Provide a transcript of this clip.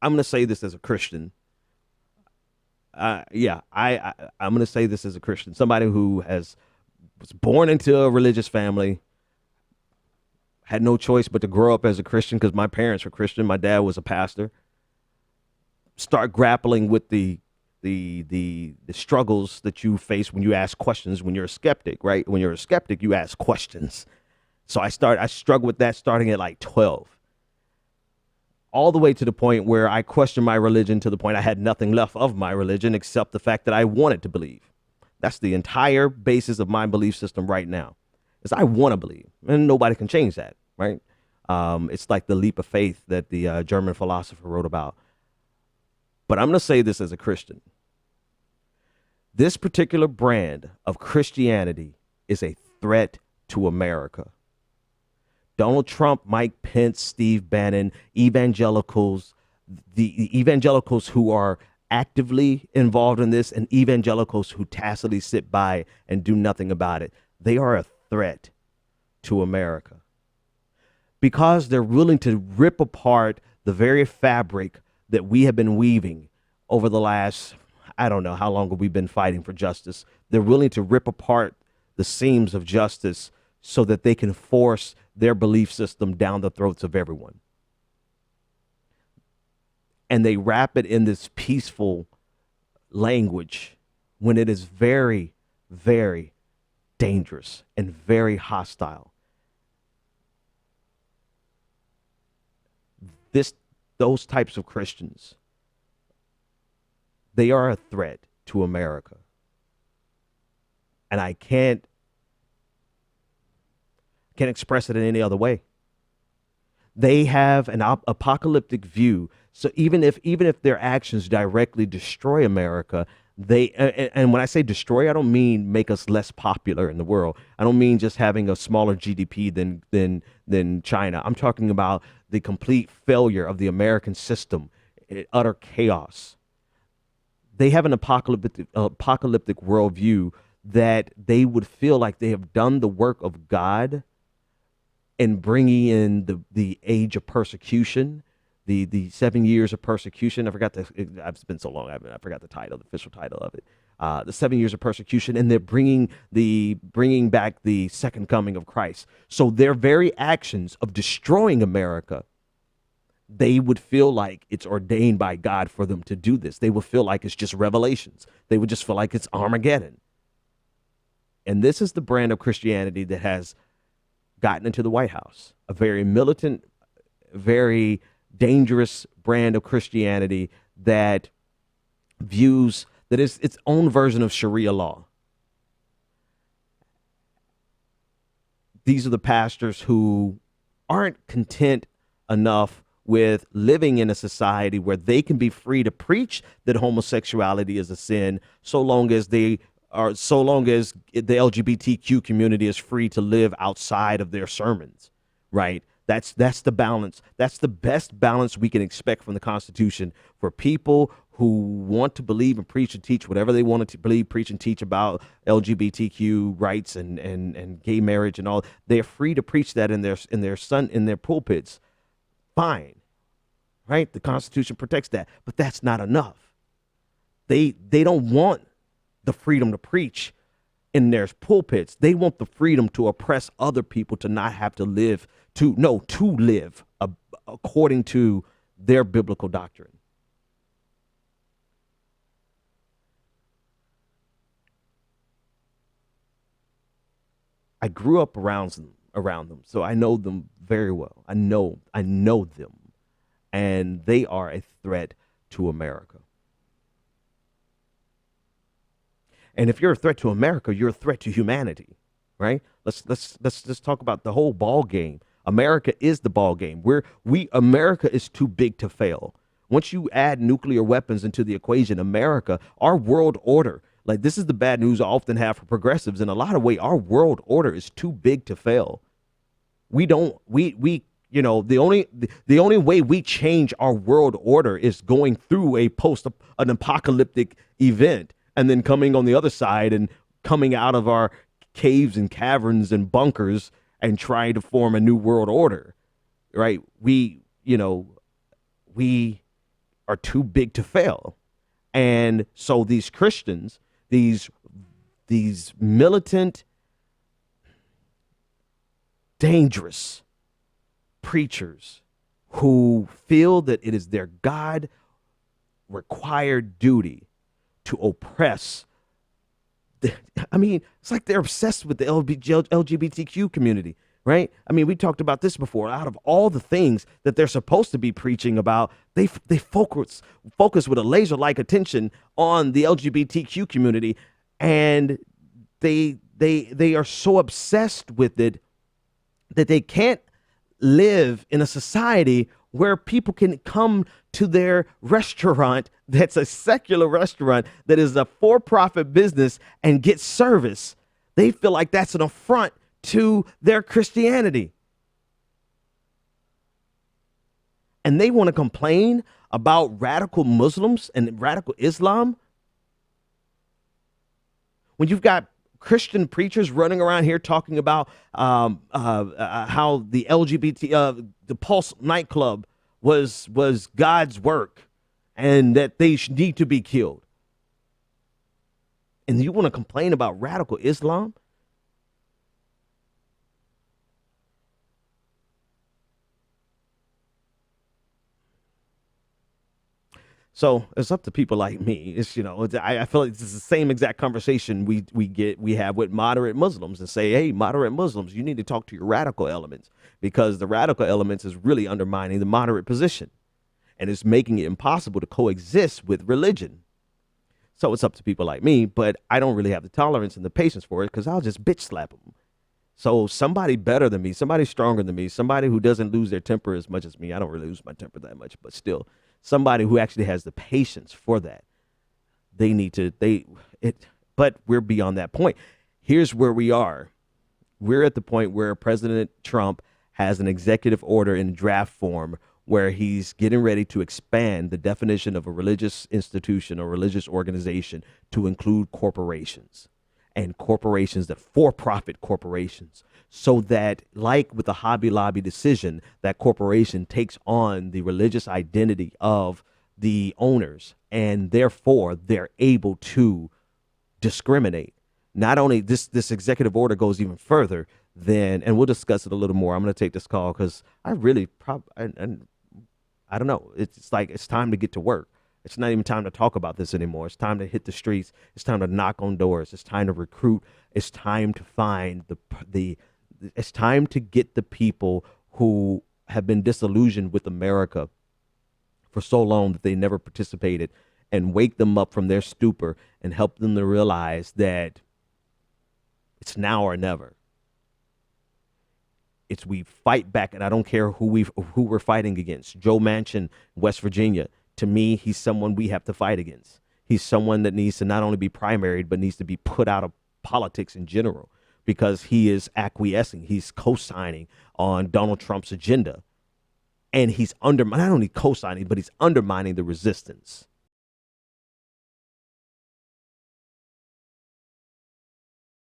I'm going to say this as a Christian. I'm going to say this as a Christian, somebody who was born into a religious family, had no choice but to grow up as a Christian because my parents were Christian. My dad was a pastor. Start grappling with the struggles that you face when you ask questions when you're a skeptic, right? When you're a skeptic, you ask questions. So I struggled with that starting at like 12, all the way to the point where I questioned my religion to the point I had nothing left of my religion except the fact that I wanted to believe. That's the entire basis of my belief system right now, is I want to believe, and nobody can change that, right? It's like the leap of faith that the German philosopher wrote about. But I'm going to say this as a Christian. This particular brand of Christianity is a threat to America. Donald Trump, Mike Pence, Steve Bannon, evangelicals, the evangelicals who are actively involved in this and evangelicals who tacitly sit by and do nothing about it, they are a threat to America because they're willing to rip apart the very fabric that we have been weaving over the last, I don't know how long we've been fighting for justice. They're willing to rip apart the seams of justice so that they can force their belief system down the throats of everyone. And they wrap it in this peaceful language when it is very, very dangerous and very hostile. Those types of Christians, they are a threat to America. And I can't express it in any other way. They have an apocalyptic view. So even if their actions directly destroy America, and when I say destroy, I don't mean make us less popular in the world. I don't mean just having a smaller GDP than China. I'm talking about the complete failure of the American system, utter chaos. They have an apocalyptic worldview that they would feel like they have done the work of God in bringing in the age of persecution, the 7 years of persecution. It's been so long. I forgot the title, the official title of it. The 7 years of persecution, and they're bringing back the second coming of Christ. So their very actions of destroying America, they would feel like it's ordained by God for them to do this. They would feel like it's just revelations. They would just feel like it's Armageddon. And this is the brand of Christianity that has gotten into the White House, a very militant, very dangerous brand of Christianity that views that is its own version of Sharia law. These are the pastors who aren't content enough with living in a society where they can be free to preach that homosexuality is a sin, so long as the LGBTQ community is free to live outside of their sermons, right? That's the balance. That's the best balance we can expect from the Constitution for people who want to believe and preach and teach whatever they want to believe, preach and teach about LGBTQ rights and gay marriage and all. They're free to preach that in their pulpits. Fine, right? The Constitution protects that, but that's not enough. They don't want the freedom to preach in their pulpits. They want the freedom to oppress other people, to not have to live, to live according to their biblical doctrine. I grew up around them, so I know them very well. I know them, and they are a threat to America. And if you're a threat to America, you're a threat to humanity, right? Let's just talk about the whole ball game. America is the ball game. America is too big to fail. Once you add nuclear weapons into the equation, America, our world order, like this is the bad news I often have for progressives. In a lot of ways, our world order is too big to fail. The only way we change our world order is going through an apocalyptic event, and then coming on the other side and coming out of our caves and caverns and bunkers and trying to form a new world order, right? We are too big to fail. And so these Christians, these militant, dangerous preachers who feel that it is their God required duty to oppress. I mean, it's like they're obsessed with the LGBTQ community, right? I mean, we talked about this before. Out of all the things that they're supposed to be preaching about, they focus with a laser-like attention on the LGBTQ community, and they are so obsessed with it that they can't live in a society where people can come to their restaurant that's a secular restaurant that is a for-profit business and get service. They feel like that's an affront to their Christianity. And they want to complain about radical Muslims and radical Islam when you've got Christian preachers running around here talking about how the LGBT, the Pulse nightclub was God's work and that they need to be killed. And you want to complain about radical Islam? So it's up to people like me. It's, I feel like this is the same exact conversation we have with moderate Muslims and say, hey, moderate Muslims, you need to talk to your radical elements, because the radical elements is really undermining the moderate position and it's making it impossible to coexist with religion. So it's up to people like me, but I don't really have the tolerance and the patience for it because I'll just bitch slap them. So somebody better than me, somebody stronger than me, somebody who doesn't lose their temper as much as me. I don't really lose my temper that much, but still, somebody who actually has the patience for that. But we're beyond that point. Here's where we are. We're at the point where President Trump has an executive order in draft form where he's getting ready to expand the definition of a religious institution or religious organization to include corporations. And corporations, that for-profit corporations, so that, like with the Hobby Lobby decision, that corporation takes on the religious identity of the owners, and therefore they're able to discriminate. Not only this executive order goes even further than, and we'll discuss it a little more. I'm going to take this call because I really I don't know. It's like it's time to get to work. It's not even time to talk about this anymore. It's time to hit the streets. It's time to knock on doors. It's time to recruit. It's time to find it's time to get the people who have been disillusioned with America for so long that they never participated, and wake them up from their stupor and help them to realize that it's now or never. It's we fight back, and I don't care who we're fighting against. Joe Manchin, West Virginia. To me, he's someone we have to fight against. He's someone that needs to not only be primaried, but needs to be put out of politics in general, because he is acquiescing. He's co-signing on Donald Trump's agenda. And he's not only co-signing, but he's undermining the resistance.